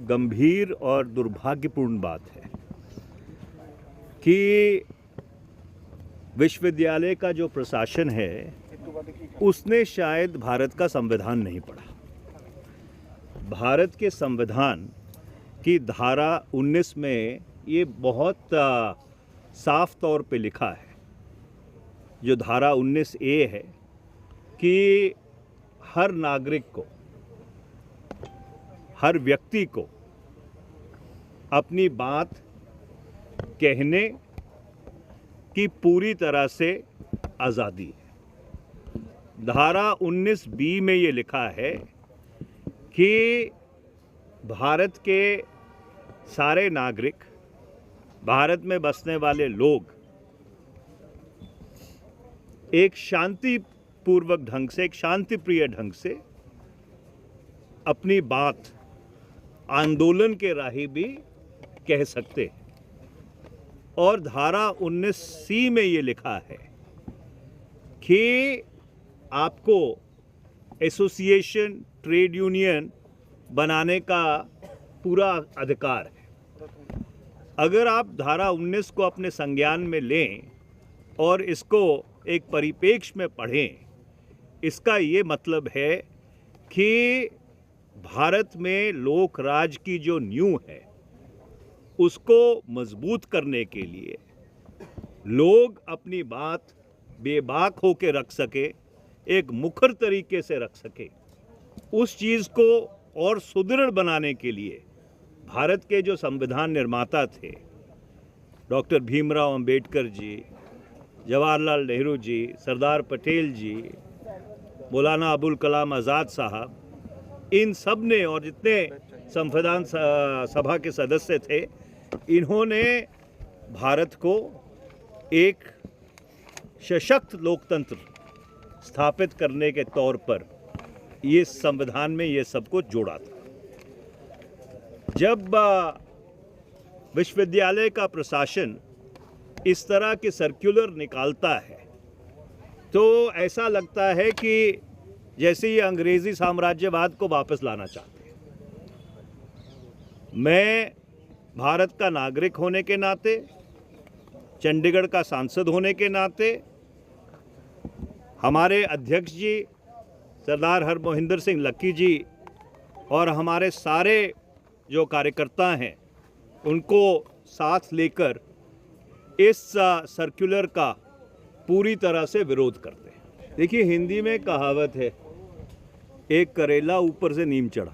गंभीर और दुर्भाग्यपूर्ण बात है कि विश्वविद्यालय का जो प्रशासन है उसने शायद भारत का संविधान नहीं पढ़ा। भारत के संविधान की धारा 19 में ये बहुत साफ तौर पे लिखा है, जो धारा 19A है कि हर नागरिक को, हर व्यक्ति को अपनी बात कहने की पूरी तरह से आज़ादी है। धारा 19B में ये लिखा है कि भारत के सारे नागरिक, भारत में बसने वाले लोग एक शांतिपूर्वक ढंग से, एक शांतिप्रिय ढंग से अपनी बात आंदोलन के राही भी कह सकते हैं। और धारा 19C में ये लिखा है कि आपको एसोसिएशन, ट्रेड यूनियन बनाने का पूरा अधिकार है। अगर आप धारा 19 को अपने संज्ञान में लें और इसको एक परिप्रेक्ष्य में पढ़ें, इसका ये मतलब है कि भारत में लोक राज की जो नींव है उसको मजबूत करने के लिए लोग अपनी बात बेबाक होकर रख सके, एक मुखर तरीके से रख सके, उस चीज़ को और सुदृढ़ बनाने के लिए भारत के जो संविधान निर्माता थे, डॉक्टर भीमराव अंबेडकर जी, जवाहरलाल नेहरू जी, सरदार पटेल जी, मौलाना अबुल कलाम आज़ाद साहब, इन सब ने और जितने संविधान सभा के सदस्य थे, इन्होंने भारत को एक सशक्त लोकतंत्र स्थापित करने के तौर पर ये संविधान में ये सब कुछ जोड़ा था। जब विश्वविद्यालय का प्रशासन इस तरह के सर्कुलर निकालता है तो ऐसा लगता है कि जैसे ये अंग्रेजी साम्राज्यवाद को वापस लाना चाहते हैं। मैं भारत का नागरिक होने के नाते, चंडीगढ़ का सांसद होने के नाते, हमारे अध्यक्ष जी सरदार हरमोहिंदर सिंह लक्की जी और हमारे सारे जो कार्यकर्ता हैं उनको साथ लेकर इस सर्कुलर का पूरी तरह से विरोध करते हैं। देखिए, हिंदी में कहावत है, एक करेला ऊपर से नीम चढ़ा।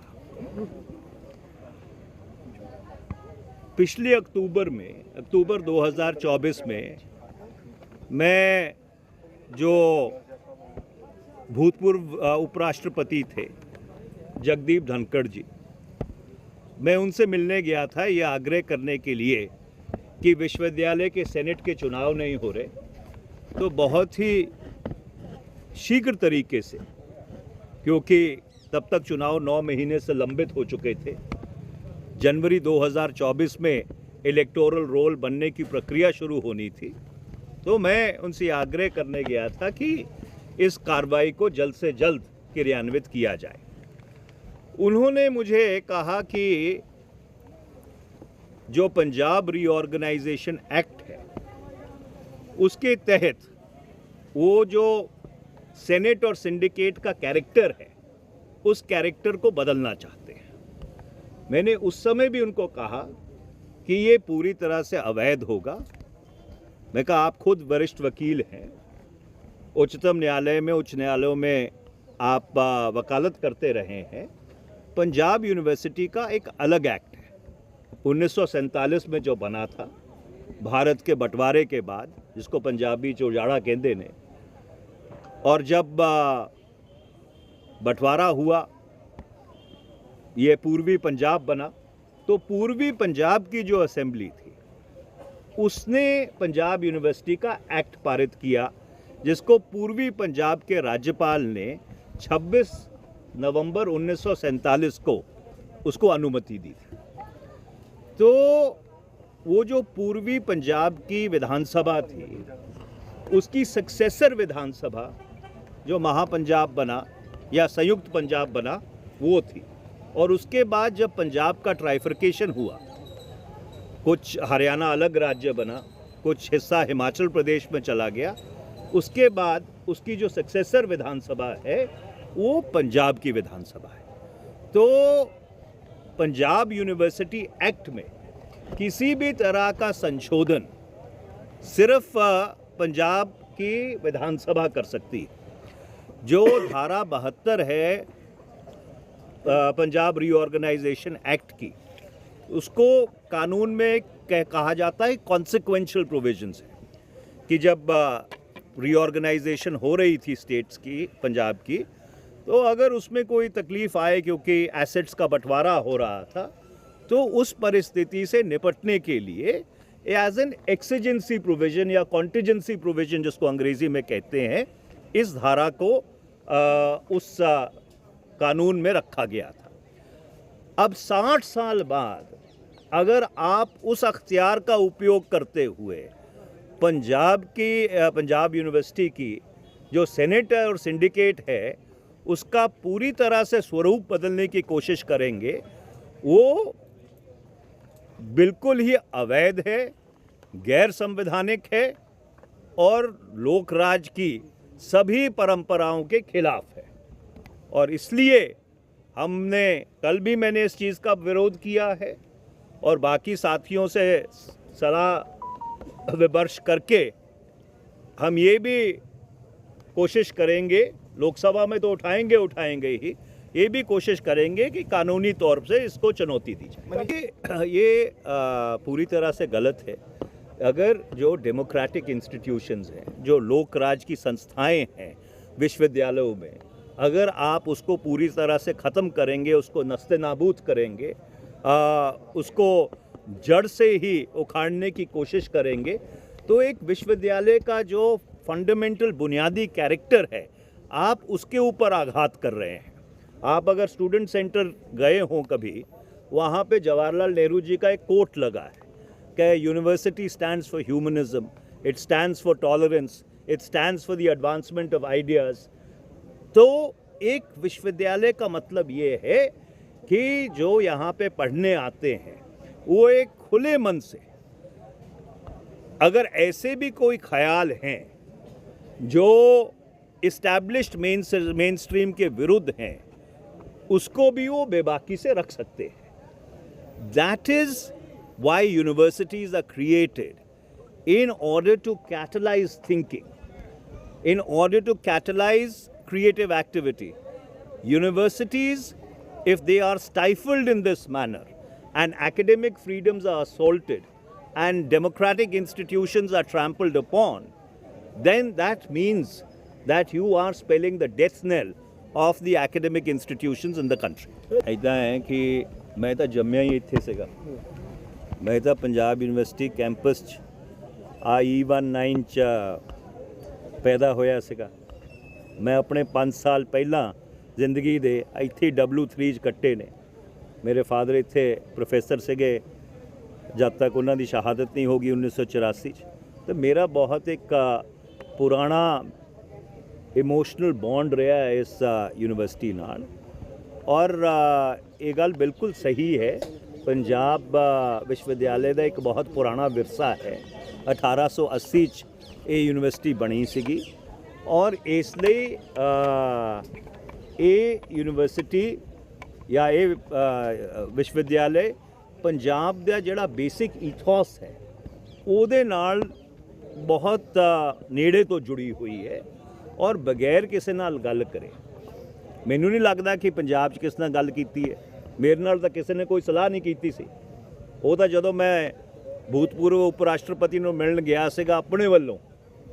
पिछले अक्टूबर 2024 में मैं जो भूतपूर्व उपराष्ट्रपति थे जगदीप धनखड़ जी, मैं उनसे मिलने गया था ये आग्रह करने के लिए कि विश्वविद्यालय के सेनेट के चुनाव नहीं हो रहे तो बहुत ही शीघ्र तरीके से, क्योंकि तब तक चुनाव 9 महीने से लंबित हो चुके थे, जनवरी 2024 में इलेक्टोरल रोल बनने की प्रक्रिया शुरू होनी थी, तो मैं उनसे आग्रह करने गया था कि इस कार्रवाई को जल्द से जल्द क्रियान्वित किया जाए। उन्होंने मुझे कहा कि जो पंजाब रीऑर्गेनाइजेशन एक्ट है उसके तहत वो जो सेनेट और सिंडिकेट का कैरेक्टर है उस कैरेक्टर को बदलना चाहते हैं। मैंने उस समय भी उनको कहा कि ये पूरी तरह से अवैध होगा। मैं कहा, आप खुद वरिष्ठ वकील हैं, उच्चतम न्यायालय में, उच्च न्यायालयों में आप वकालत करते रहे हैं। पंजाब यूनिवर्सिटी का एक अलग एक्ट है 1947 में जो बना था भारत के बंटवारे के बाद, जिसको पंजाबी च उजाड़ा कहते ने। और जब बंटवारा हुआ, ये पूर्वी पंजाब बना, तो पूर्वी पंजाब की जो असेंबली थी उसने पंजाब यूनिवर्सिटी का एक्ट पारित किया, जिसको पूर्वी पंजाब के राज्यपाल ने 26 नवंबर 1947 को उसको अनुमति दी थी। तो वो जो पूर्वी पंजाब की विधानसभा थी उसकी सक्सेसर विधानसभा जो महापंजाब बना या संयुक्त पंजाब बना वो थी। और उसके बाद जब पंजाब का ट्राइफर्केशन हुआ, कुछ हरियाणा अलग राज्य बना, कुछ हिस्सा हिमाचल प्रदेश में चला गया, उसके बाद उसकी जो सक्सेसर विधानसभा है वो पंजाब की विधानसभा है। तो पंजाब यूनिवर्सिटी एक्ट में किसी भी तरह का संशोधन सिर्फ पंजाब की विधानसभा कर सकती है। जो धारा 72 है पंजाब रीऑर्गेनाइजेशन एक्ट की, उसको कानून में कहा जाता है कॉन्सिक्वेंशियल प्रोविजंस है कि जब रीऑर्गेनाइजेशन हो रही थी स्टेट्स की, पंजाब की, तो अगर उसमें कोई तकलीफ आए क्योंकि एसेट्स का बंटवारा हो रहा था, तो उस परिस्थिति से निपटने के लिए एज एन एक्सीजेंसी प्रोविजन या कॉन्टिजेंसी प्रोविजन जिसको अंग्रेजी में कहते हैं, इस धारा को उस कानून में रखा गया था। अब 60 साल बाद अगर आप उस अख्तियार का उपयोग करते हुए पंजाब यूनिवर्सिटी की जो सेनेट और सिंडिकेट है उसका पूरी तरह से स्वरूप बदलने की कोशिश करेंगे, वो बिल्कुल ही अवैध है, गैर संवैधानिक है और लोकराज की सभी परंपराओं के खिलाफ है। और इसलिए कल भी मैंने इस चीज़ का विरोध किया है और बाकी साथियों से सलाह विमर्श करके हम ये भी कोशिश करेंगे, लोकसभा में तो उठाएंगे ही, ये भी कोशिश करेंगे कि कानूनी तौर से इसको चुनौती दी जाए। ये पूरी तरह से गलत है। अगर जो डेमोक्रेटिक इंस्टीट्यूशंस हैं, जो लोकराज की संस्थाएं हैं विश्वविद्यालयों में, अगर आप उसको पूरी तरह से ख़त्म करेंगे, उसको नस्ते-नाबूद करेंगे, उसको जड़ से ही उखाड़ने की कोशिश करेंगे, तो एक विश्वविद्यालय का जो फंडामेंटल बुनियादी कैरेक्टर है, आप उसके ऊपर आघात कर रहे हैं। आप अगर स्टूडेंट सेंटर गए हों कभी, वहाँ पे जवाहरलाल नेहरू जी का एक कोट लगा है कि university stands for humanism, it stands for tolerance, it stands for the advancement of ideas. तो एक विश्वविद्यालय का मतलब ये है कि जो यहाँ पे पढ़ने आते हैं वो एक खुले मन से, अगर ऐसे भी कोई ख्याल हैं जो इस्टेब्लिश्ड मेन स्ट्रीम के विरुद्ध हैं, उसको भी वो बेबाकी से रख सकते हैं। That is why universities are created, in order to catalyse thinking, in order to catalyze creative activity. Universities, if they are stifled in this manner and academic freedoms are assaulted and democratic institutions are trampled upon, then that means that you are spelling the death knell of the academic institutions in the country. ऐसा है कि मैं तो जम्मिया ही इत्थे सेगा, मैं तो Punjab university campus E19 पैदा होया सीगा। मैं अपने 5 साल पहला जिंदगी दे इत्थे W3 कट्टे ने। मेरे फादर इत्थे प्रोफैसर सीगे जब तक उन्हों की शहादत नहीं होगी 1984। तो मेरा बहुत एक पुराना इमोशनल बॉन्ड रहा है इस यूनिवर्सिटी नाल। और ये गल बिल्कुल सही है, पंजाब विश्वविद्यालय का एक बहुत पुराना विरसा है। 1880 ये यूनिवर्सिटी बनी सीगी और इसलिए ये यूनिवर्सिटी या ये विश्वविद्यालय पंजाब का जिहड़ा बेसिक ईथोस है उहदे नाल बहुत नेड़े तो जुड़ी हुई है और बगैर किसी नाल गल करे मैनू नहीं लगता कि पंजाब किस नाल गल कीती है। मेरे नाल तां किसी ने कोई सलाह नहीं कीती सी। वो तो जदों मैं भूतपूर्व उप राष्ट्रपति नूं मिलण गया सीगा अपने वल्लों,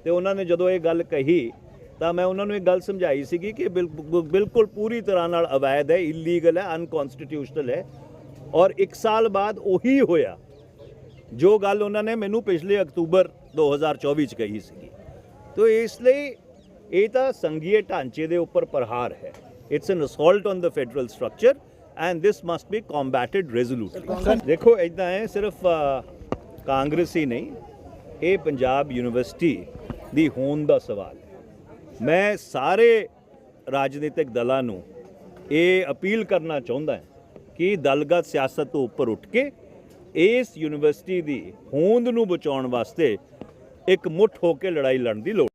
तो उन्होंने जदों ये गल कही तो मैं उन्होंने एक गल समझाई सी कि बिल्कुल पूरी तरह नाल अवैध है, इलीगल है, अनकॉन्स्टिट्यूशनल है। और 1 साल बाद वही होया जो गल उन्होंने मैनू पिछले अक्तूबर 2024 कही सी। तो इसलिए ये तो संघीय ढांचे के उपर प्रहार है। It's an assault on the federal structure and this must be combated resolutely. देखो इदा है, सिर्फ कांग्रेस ही नहीं, ये पंजाब यूनिवर्सिटी दी होंद का सवाल है। मैं सारे राजनीतिक दलों नूं ये अपील करना चाहुंदा है ਕਿ ਦਲਗਤ ਸਿਆਸਤ ਤੋਂ ਉੱਪਰ ਉੱਠ ਕੇ ਇਸ ਯੂਨੀਵਰਸਿਟੀ ਦੀ ਹੋਂਦ ਨੂੰ ਬਚਾਉਣ ਵਾਸਤੇ ਇੱਕ ਮੁੱਠ ਹੋ ਕੇ ਲੜਾਈ ਲੜਨ ਦੀ ਲੋੜ